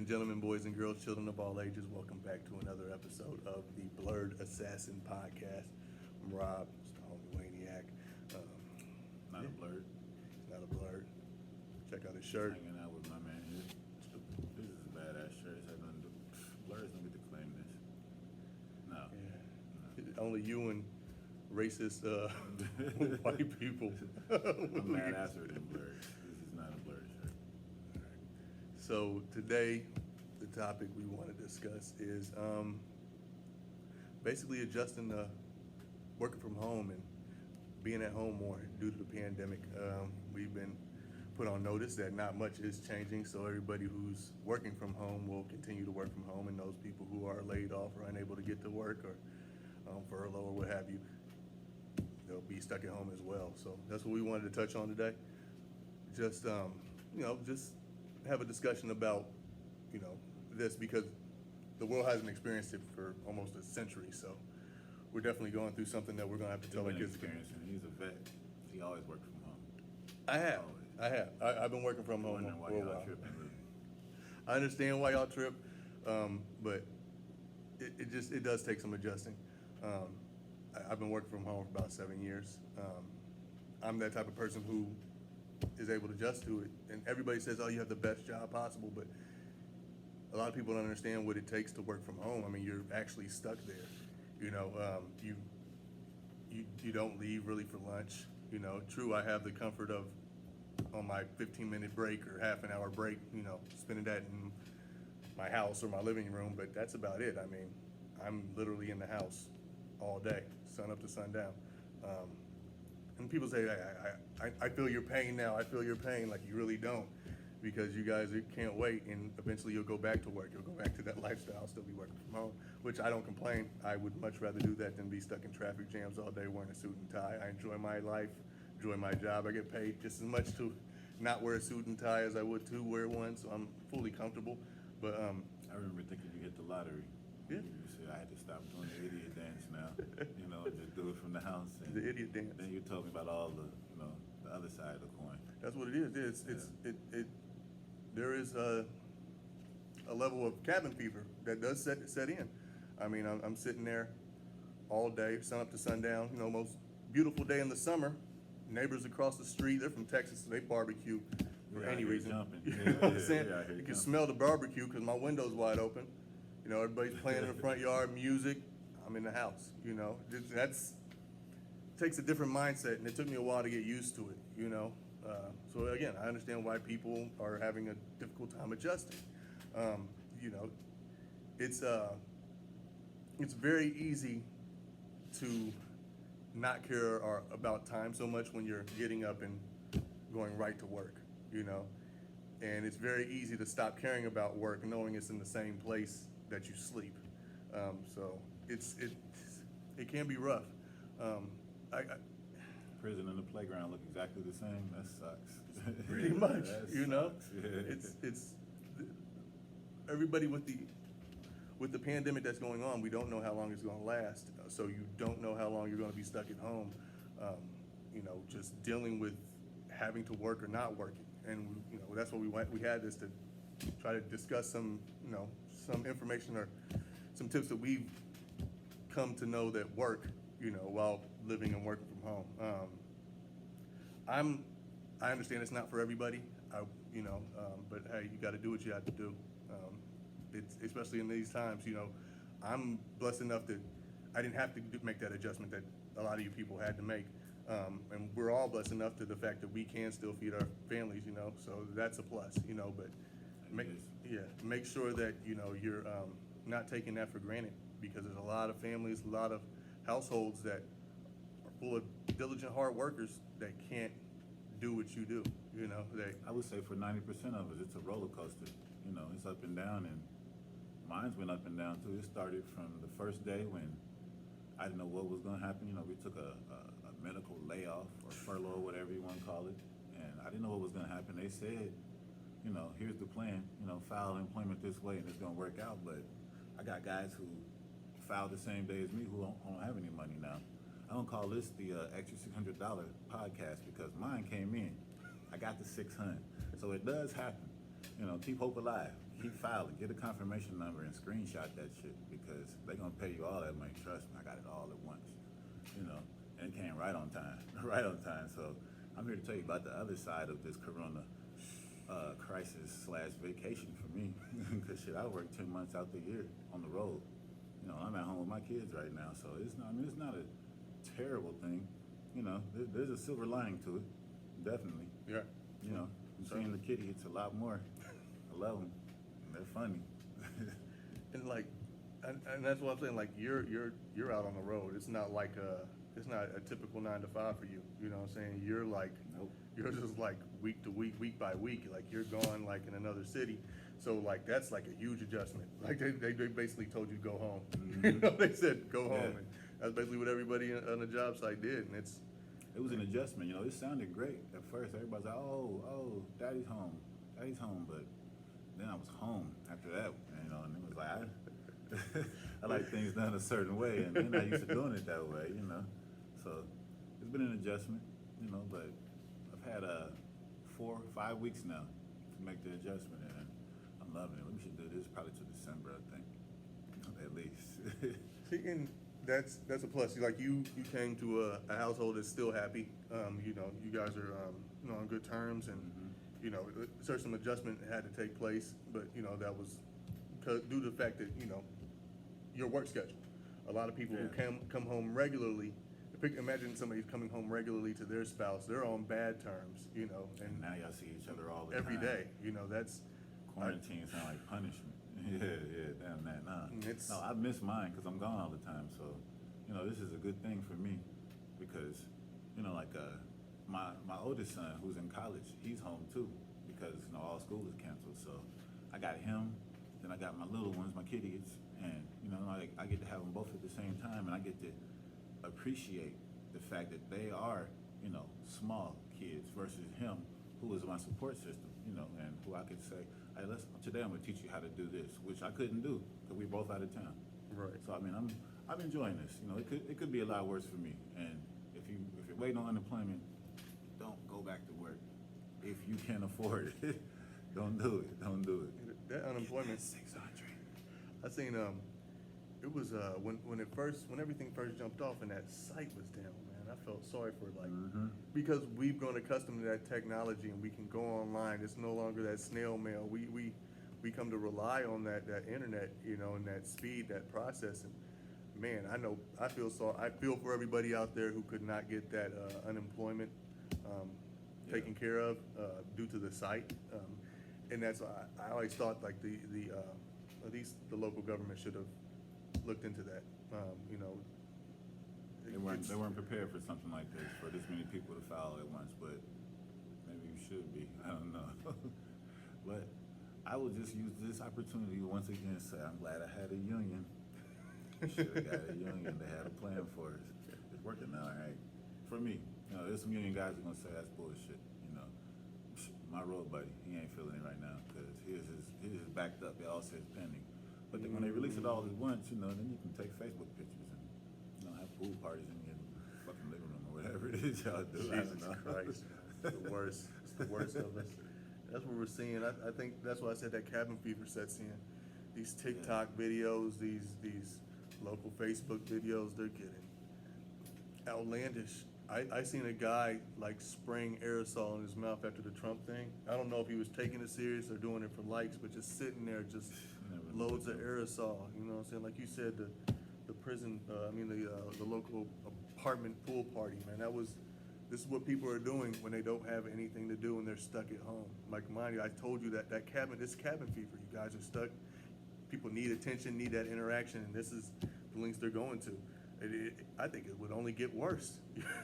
and gentlemen, boys and girls, children of all ages, welcome back to another episode of the Blerd Assassin Podcast. I'm Rob, it's the homie Waniac. Not a Blerd. Not a Blerd. Check out his shirt. Hanging out with my man here. This is a badass shirt. It's had nothing to do. Blerd's don't get to claim this. No. Yeah. Only you and racist white people. I'm badasser than Blerd. This is not a Blerd shirt. So today, the topic we want to discuss is basically adjusting to working from home and being at home more due to the pandemic. We've been put on notice that not much is changing, so everybody who's working from home will continue to work from home, and those people who are laid off or unable to get to work or furlough or what have you, they'll be stuck at home as well. So that's what we wanted to touch on today. Just just have a discussion about this, because the world hasn't experienced it for almost a century. So we're definitely going through something that we're gonna have to tell our kids. He's a vet. He always worked from home. I've been working from home Why for a y'all while. tripping, really? I understand why y'all trip, but it does take some adjusting. I've been working from home for about 7 years. I'm that type of person who is able to adjust to it. And everybody says, oh, you have the best job possible, but a lot of people don't understand what it takes to work from home. I mean, you're actually stuck there. You don't leave really for lunch. True, I have the comfort of on my 15-minute break or half an hour break, spending that in my house or my living room, but that's about it. I mean, I'm literally in the house all day, sun up to sundown. And people say, I feel your pain now. I feel your pain. Like, you really don't, because you guys can't wait, and eventually you'll go back to work. You'll go back to that lifestyle, still be working from home, which I don't complain. I would much rather do that than be stuck in traffic jams all day wearing a suit and tie. I enjoy my life, enjoy my job. I get paid just as much to not wear a suit and tie as I would to wear one, so I'm fully comfortable. But I remember thinking you hit the lottery. Yeah. You said I had to stop doing the idiot dance now. Just do it from the house. And the idiot dance. Then you told me about all the other side of the coin. That's what it is. There is a level of cabin fever that does set in. I mean, I'm sitting there all day, sun up to sundown. Most beautiful day in the summer. Neighbors across the street, they're from Texas, so they barbecue for any reason. Jumping. You know what I'm saying? You can smell the barbecue because my window's wide open. Everybody's playing in the front yard, music. I'm in the house. That's takes a different mindset, and it took me a while to get used to it. So again, I understand why people are having a difficult time adjusting. It's very easy to not care about time so much when you're getting up and going right to work. And it's very easy to stop caring about work knowing it's in the same place that you sleep. So it can be rough. Prison and the playground look exactly the same. That sucks. Pretty much, That sucks. Yeah. It's everybody with the pandemic that's going on. We don't know how long it's going to last. So you don't know how long you're going to be stuck at home. Just dealing with having to work or not working, and that's what we had this to try to discuss some information or some tips that we've come to know that work, while living and working from home. I understand it's not for everybody, but hey, you got to do what you have to do. It's especially in these times. I'm blessed enough that I didn't have to make that adjustment that a lot of you people had to make, and we're all blessed enough to the fact that we can still feed our families. So that's a plus. But make sure that you're not taking that for granted, because there's a lot of families, a lot of households that are full of diligent hard workers that can't do what you do. I would say for 90% of us, it's a roller coaster. It's up and down, and mine's went up and down too. It started from the first day when I didn't know what was going to happen. We took a medical layoff or furlough, whatever you want to call it, and I didn't know what was going to happen. They said, here's the plan, file employment this way and it's going to work out. But I got guys who filed the same day as me who don't have any money now. I don't call this the extra $600 podcast because mine came in. I got the $600. So it does happen. Keep hope alive. keep filing. Get a confirmation number and screenshot that shit because they're gonna pay you all that money. Trust me, I got it all at once. You know, and it came right on time, right on time. So I'm here to tell you about the other side of this Corona crisis/vacation for me. Because shit, I work 10 months out the year on the road. You know, I'm at home with my kids right now, so it's not. I mean, it's not a terrible thing. You know, there's a silver lining to it, definitely. Yeah. You know, I'm seeing the kitty. It's a lot more. I love them. They're funny. And like, and that's what I'm saying. Like, you're out on the road. It's not like it's not a typical 9 to 5 for you. You know what I'm saying? You're like, Nope. you're just like week to week, week by week. Like you're gone like in another city. So like that's like a huge adjustment. Like they basically told you to go home. Mm-hmm. You know, they said go home, Yeah. and that's basically what everybody on the job site did. And It was an adjustment. You know, it sounded great at first. Everybody's like, oh, daddy's home, but then I was home after that. You know, and it was like I like things done a certain way, and they're not used to doing it that way. You know, so it's been an adjustment. You know, but I've had 4 or 5 weeks now to make the adjustment, and I'm loving it. We should do this probably to December, I think, at least. see, and that's a plus. Like you came to a household that's still happy. You know, you guys are you know, on good terms, and you know, there's some adjustment that had to take place, but you know that was due to the fact that you know your work schedule. A lot of people who come home regularly. Imagine somebody coming home regularly to their spouse. They're on bad terms, you know, And now y'all see each other all the every time. day. You know, that's Quarantine sound like punishment. Yeah, damn that. Nah. It's- No, I miss mine because I'm gone all the time. So, you know, this is a good thing for me because, you know, like my oldest son who's in college, he's home too because you know all school is canceled. So I got him, then I got my little ones, my kiddies, and you know, like I get to have them both at the same time, and I get to appreciate the fact that they are, you know, small kids versus him, who is my support system, you know, and who I could say, hey, today I'm gonna teach you how to do this, which I couldn't do because we both out of town. right. So I mean, I'm enjoying this. You know, it could be a lot worse for me. And if you're waiting on unemployment, don't go back to work. If you can afford it, don't do it. Don't do it. That unemployment. 600. I seen it was when everything first jumped off and that site was down, man. I felt sorry for like because we've grown accustomed to that technology and we can go online. It's no longer that snail mail. We come to rely on that internet, you know, and that speed, that processing. Man, I feel for everybody out there who could not get that unemployment taken care of due to the site. And that's why I always thought like at least the local government should have looked into that. You know, They weren't prepared for something like this, for this many people to file at once, but maybe you should be. I don't know. But I will just use this opportunity once again to say I'm glad I had a union. Should have got a union. They had a plan for us. It's working now, all right? For me, you know, there's some union guys who are gonna say that's bullshit. You know, my road buddy, he ain't feeling it right now because his is backed up. It all says pending. But then when they release it all at once, you know, then you can take Facebook pictures and you know have pool parties in your fucking living room or whatever it is y'all do. I don't Jesus know. Christ, it's the worst. It's the worst of us. That's what we're seeing. I think that's why I said that cabin fever sets in. These TikTok videos, these local Facebook videos, they're getting outlandish. I seen a guy like spraying aerosol in his mouth after the Trump thing. I don't know if he was taking it serious or doing it for likes, but just sitting there, just loads of aerosol. You know what I'm saying? Like you said, the prison, the local apartment pool party, man. This is what people are doing when they don't have anything to do and they're stuck at home. Like mine, I told you that this cabin fever. You guys are stuck. People need attention, need that interaction, and this is the links they're going to. I think it would only get worse.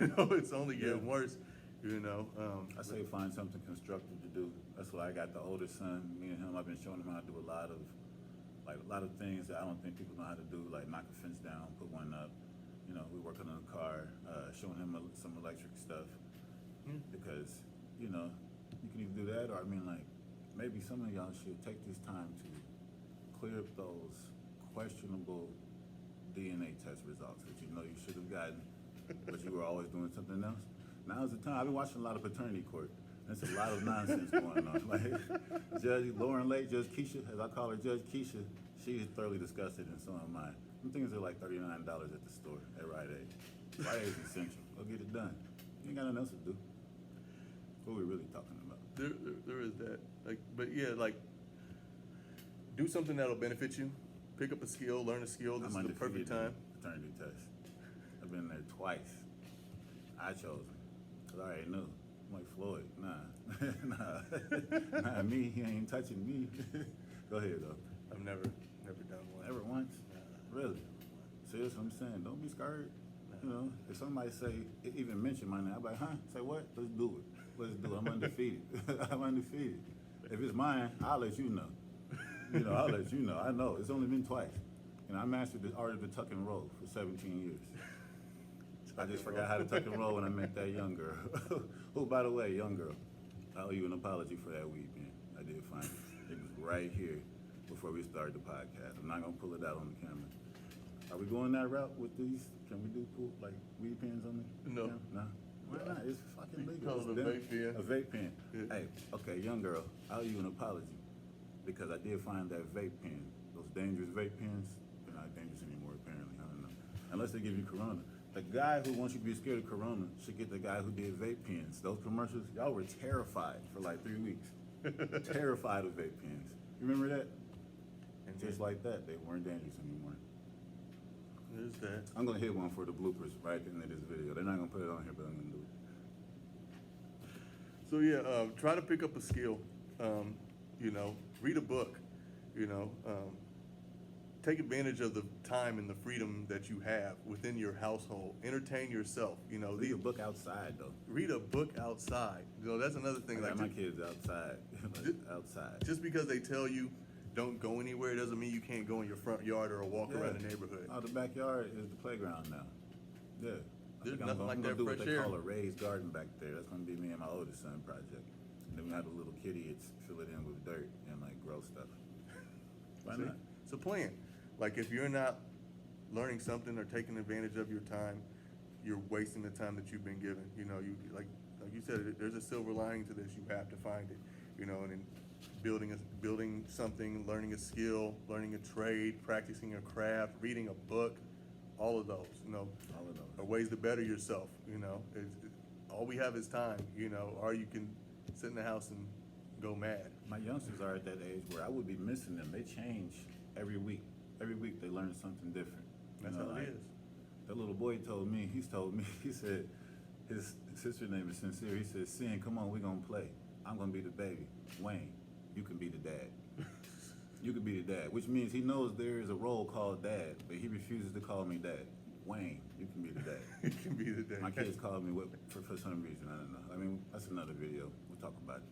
You know, it's only getting worse. You know. I say find something constructive to do. That's why I got the oldest son. Me and him, I've been showing him how to do a lot of things that I don't think people know how to do, like knock a fence down, put one up. You know, we're working on a car, showing him some electric stuff because you know you can either do that or maybe some of y'all should take this time to clear up those questionable DNA test results that you know you should have gotten, but you were always doing something else. Now's the time. I've been watching a lot of paternity court. There's a lot of nonsense going on. Like Judge Lauren Lake, Judge Keisha, as I call her, Judge Keisha, she's thoroughly disgusted, and so am I. Them things are like $39 at the store at Rite Aid. Rite Aid's essential. Go get it done. You ain't got nothing else to do. What are we really talking about? There is that. Like, but yeah, like, do something that'll benefit you. Pick up a skill, learn a skill. This is the perfect time. Paternity test. I've been there twice. I chose him because I already knew. I'm like Floyd. Nah, nah, me. He ain't touching me. Go ahead though. I've never done one. Never once. Nah. Really? See, that's what I'm saying. Don't be scared. You know, if somebody say, even mention my name, I'm like, huh? Say what? Let's do it. Let's do it. I'm undefeated. I'm undefeated. If it's mine, I'll let you know. You know, I'll let you know. I know. It's only been twice. And I mastered the art of the tuck and roll for 17 years. I just forgot how to tuck and roll when I met that young girl. Who, by the way, young girl, I owe you an apology for that weed pen. I did find it. It was right here before we started the podcast. I'm not going to pull it out on the camera. Are we going that route with these? Can we do like weed pens on the No. camera? No. Why not? It's fucking You legal. call it a vape pen. A vape pen. Yeah. Hey, okay, young girl, I owe you an apology because I did find that vape pen. Those dangerous vape pens, they're not dangerous anymore apparently. I don't know. Unless they give you Corona. The guy who wants you to be scared of Corona should get the guy who did vape pens. Those commercials, y'all were terrified for like 3 weeks. Terrified of vape pens. You remember that? And just like that, they weren't dangerous anymore. There's that. I'm gonna hit one for the bloopers right at the end of this video. They're not gonna put it on here, but I'm gonna do it. So yeah, try to pick up a skill. You know, read a book. You know, take advantage of the time and the freedom that you have within your household. Entertain yourself. You know, Read a book outside though. read a book outside. You know, that's another thing. I got Like, my kids outside. Outside. just because they tell you don't go anywhere doesn't mean you can't go in your front yard or walk around the neighborhood. Oh, the backyard is the playground now. Yeah. There's I'm nothing gonna, like I'm gonna that do what fresh they air. call a raised garden back there. That's gonna be me and my oldest son project. And then we have a little kitty. It's fill it in with dirt and like grow stuff. Why See? not? It's a plan. Like if you're not learning something or taking advantage of your time, you're wasting the time that you've been given. You know, you like you said, there's a silver lining to this. You have to find it. You know, and in building something, learning a skill, learning a trade, practicing a craft, reading a book, all of those. You know, All of those. are ways to better yourself. You know, all we have is time. You know, or you can sit in the house and go mad. My youngsters are at that age where I would be missing them. They change every week. Every week they learn something different. That's how it is. That little boy told me, he said, his sister name is Sincere. He said, Sin, come on, we're going to play. I'm going to be the baby. Wayne, you can be the dad. You can be the dad, which means he knows there is a role called dad, but he refuses to call me dad. Wayne, you can be the dad. You can be the dad. My kids call me for some reason, I don't know. I mean, that's another video. We'll talk about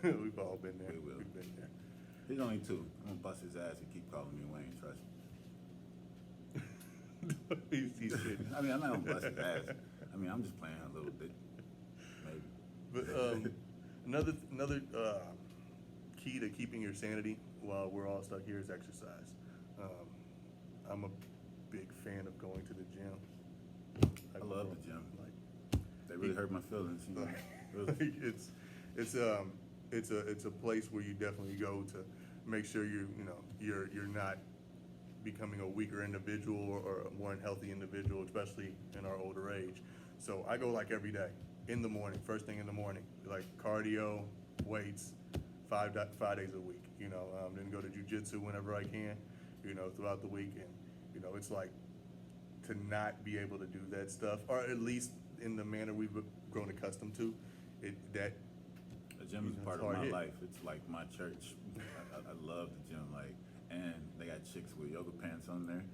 it. We've all been there. We will. We've been there. He's only 2. I'm gonna bust his ass and keep calling me Wayne, trust me. He's kidding. I mean, I'm not gonna bust his ass. I mean, I'm just playing a little bit, maybe. But another key to keeping your sanity while we're all stuck here is exercise. I'm a big fan of going to the gym. I love the gym. Like, They really hurt my feelings, you know. Really. it's a place where you definitely go to make sure you're not becoming a weaker individual or a more unhealthy individual, especially in our older age. So I go like every day in the morning, first thing in the morning, like cardio, weights, 5 days a week. You know, then go to jujitsu whenever I can. You know, throughout the week, and you know, it's like to not be able to do that stuff, or at least in the manner we've grown accustomed to. The gym is It's part of hard my hit. life. It's like my church. I love the gym, like, and they got chicks with yoga pants on there.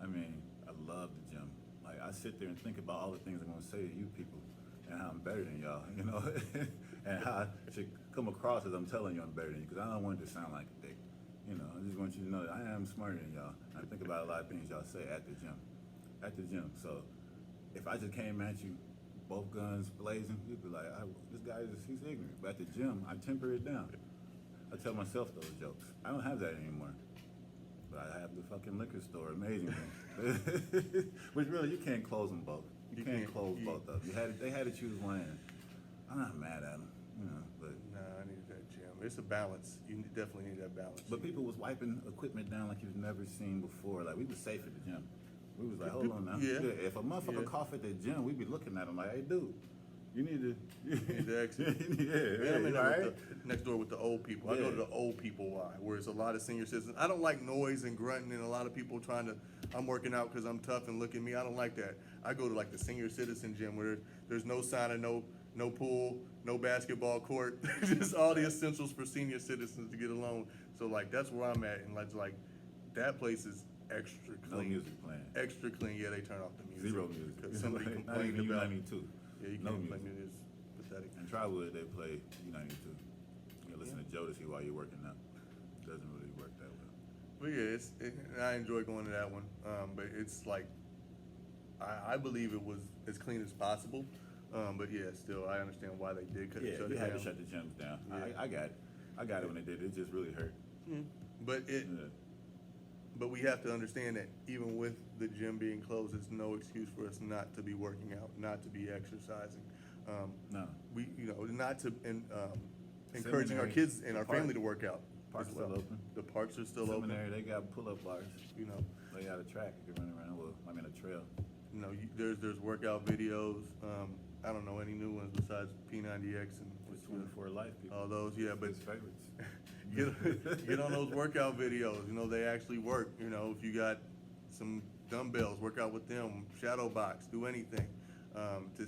I mean, I love the gym. Like, I sit there and think about all the things I'm gonna say to you people, and how I'm better than y'all, you know, and how I should come across as I'm telling you I'm better than you, because I don't want it to sound like a dick. You know, I just want you to know that I am smarter than y'all. I think about a lot of things y'all say at the gym. At the gym. So if I just came at you, both guns blazing, you'd be like, this guy he's ignorant. But at the gym, I temper it down. I tell myself those jokes. I don't have that anymore. But I have the fucking liquor store, amazing thing. Which really, you can't close them both. You can't close both of them. They had to choose one end. I'm not mad at them. you know, but. Nah, I need that gym. It's a balance. You definitely need that balance. But people was wiping equipment down like you've never seen before. Like, we was safe at the gym. We was like, hold on now. Yeah. If a motherfucker Yeah. cough at the gym, we be looking at him like, hey, dude, you need to. You need to exit. yeah, I'm in there right? with next door with the old people. I go to Yeah. the old people Y, where it's a lot of senior citizens. I don't like noise and grunting and a lot of people trying to, I'm working out because I'm tough and look at me. I don't like that. I go to like the senior citizen gym where there's no sign of no pool, no basketball court, just all the essentials for senior citizens to get along. So like that's where I'm at, and like that place is extra No clean. music playing. Extra clean. Yeah, they turn off the music. Zero music. Because somebody Not complained even about. U92. Yeah, you No can't play music. music. It's pathetic. In Trotwood, they play U92. You listen to Jodeci while you're working out. Doesn't really work that well. But yeah, I enjoy going to that one. But it's like, I believe it was as clean as possible. But yeah, still, I understand why they did shut Yeah, it you had down. to shut the gyms down. Yeah. I got it. I got it when they did it. It just really hurt. But Yeah. but we have to understand that even with the gym being closed, it's no excuse for us not to be working out, not to be exercising. No. We, not to, encouraging our Seminary, kids and the our park- family to work out. park's as well. still open. The parks are still Seminary, open. they got pull-up bars. They got a track you can run around. Well, I mean a trail. There's workout videos. I don't know any new ones besides P90X and It's 24 Life people. all those. Yeah, but His favorites. get on those workout videos. They actually work. If you got some dumbbells, work out with them. Shadow box, do anything to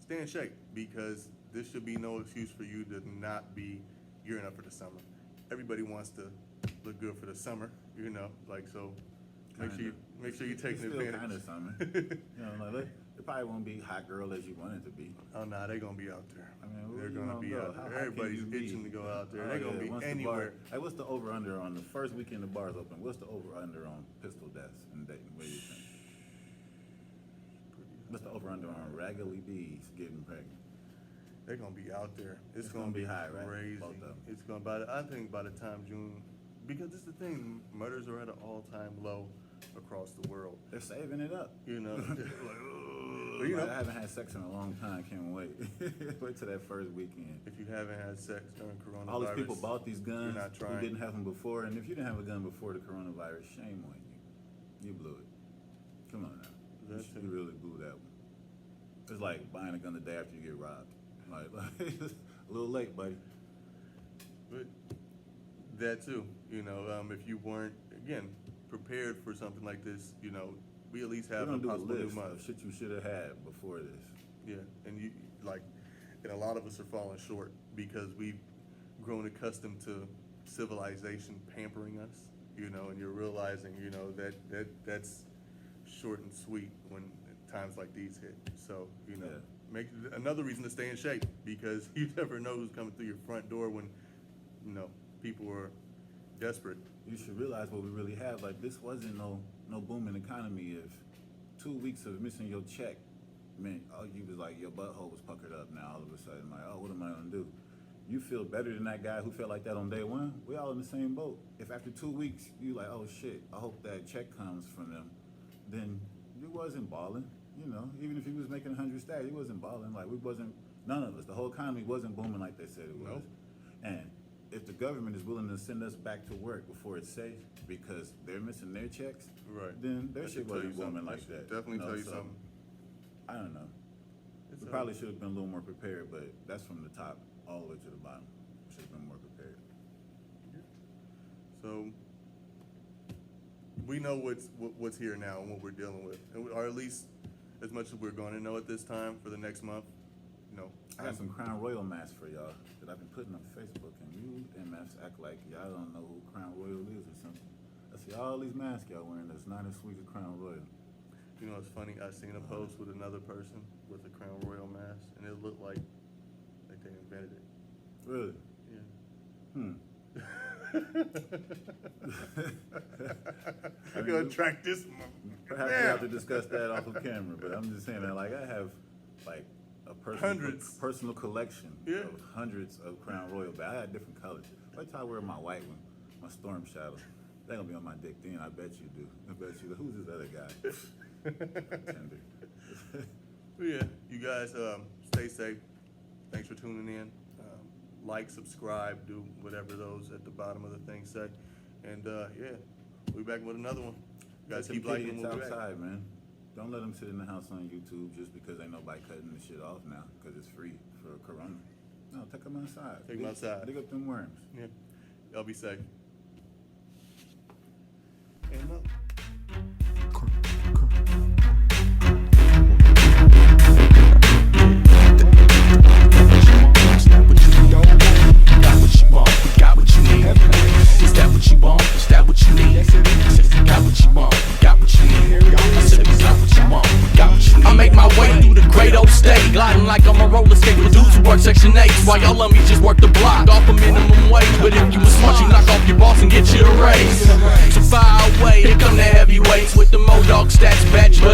stay in shape, because this should be no excuse for you to not be gearing up for the summer. Everybody wants to look good for the summer, so. Make sure you're taking advantage. Kind of summer. It probably won't be hot girl as you want it to be. Oh no, they're gonna be out there. I mean, where They're you gonna gonna be go? out How there. high can Everybody's you be? itching to go out there. Oh, They're gonna yeah, be once the anywhere. Hey, what's the over under on the first weekend the bars open? What's the over under on pistol deaths in Dayton? What do you think? What's the over under on raggedy bees getting pregnant? They're gonna be out there. It's It's gonna, gonna be be high, right? crazy. Both of them. It's gonna I think by the time June, because this is the thing, murders are at an all-time low across the world. They're saving it up. But, I haven't had sex in a long time. Can't wait. Wait till that first weekend. if you haven't had sex during coronavirus, All these people bought these guns not who trying. didn't have them before, and if you didn't have a gun before the coronavirus, shame on you. You blew it. Come on now. That's You it. really blew that one. It's like buying a gun the day after you get robbed. Like it's a little late, buddy. But that too, if you weren't, again, prepared for something like this, we at least We're have a gonna do a possible new list month. of shit you should have had before this. Yeah, and and a lot of us are falling short because we've grown accustomed to civilization pampering us, and you're realizing, that's short and sweet when times like these hit. So, Yeah. make another reason to stay in shape, because you never know who's coming through your front door when, people are desperate. You should realize what we really have. Like, this wasn't no booming economy. If 2 weeks of missing your check meant, you was like, your butthole was puckered up now all of a sudden. Like, what am I gonna do? You feel better than that guy who felt like that on day one. We all in the same boat. If after 2 weeks you like, oh shit, I hope that check comes from them, then you wasn't balling. Even if he was making 100 stacks, he wasn't balling. Like, none of us. The whole economy wasn't booming like they said it was. Nope. And if the government is willing to send us back to work before it's safe because they're missing their checks, Right. then their That shit should tell you wasn't booming something. like That should that. definitely tell you so, something. I don't know. It's We probably should have been a little more prepared, but that's from the top all the way to the bottom. Should have been more prepared. So we know what's here now and what we're dealing with, or at least as much as we're going to know at this time for the next month. I got some Crown Royal masks for y'all that I've been putting on Facebook, and you MFs act like y'all don't know who Crown Royal is or something. I see all these masks y'all wearing that's not as sweet as Crown Royal. It's funny. I seen a post with another person with a Crown Royal mask, and it looked like they invented it. Really? I'm gonna track this. Perhaps we have to discuss that off of camera, but I'm just saying that, like, I have like a personal collection Yeah. of hundreds of Crown Royal, but I had different colors. Wait till I wear my white one, my Storm Shadow. They're gonna be on my dick then. I bet you do. I bet you. Who's this other guy? Tender. Yeah, you guys stay safe. Thanks for tuning in. like, subscribe, do whatever those at the bottom of the thing say. And yeah, we'll be back with another one. You guys keep liking them what we outside, man. Don't let them sit in the house on YouTube just because ain't nobody cutting the shit off now because it's free for Corona. No, take them outside. Take them outside. Dig up them worms. Yeah, y'all be safe. And up. Gliding like I'm a roller skater with dudes who work Section 8. While y'all love me, just work the block off a minimum wage. But if you was smart, you knock off your boss and get you a raise. So fire away, here come the heavyweights with the Mo-Dog stats batch. But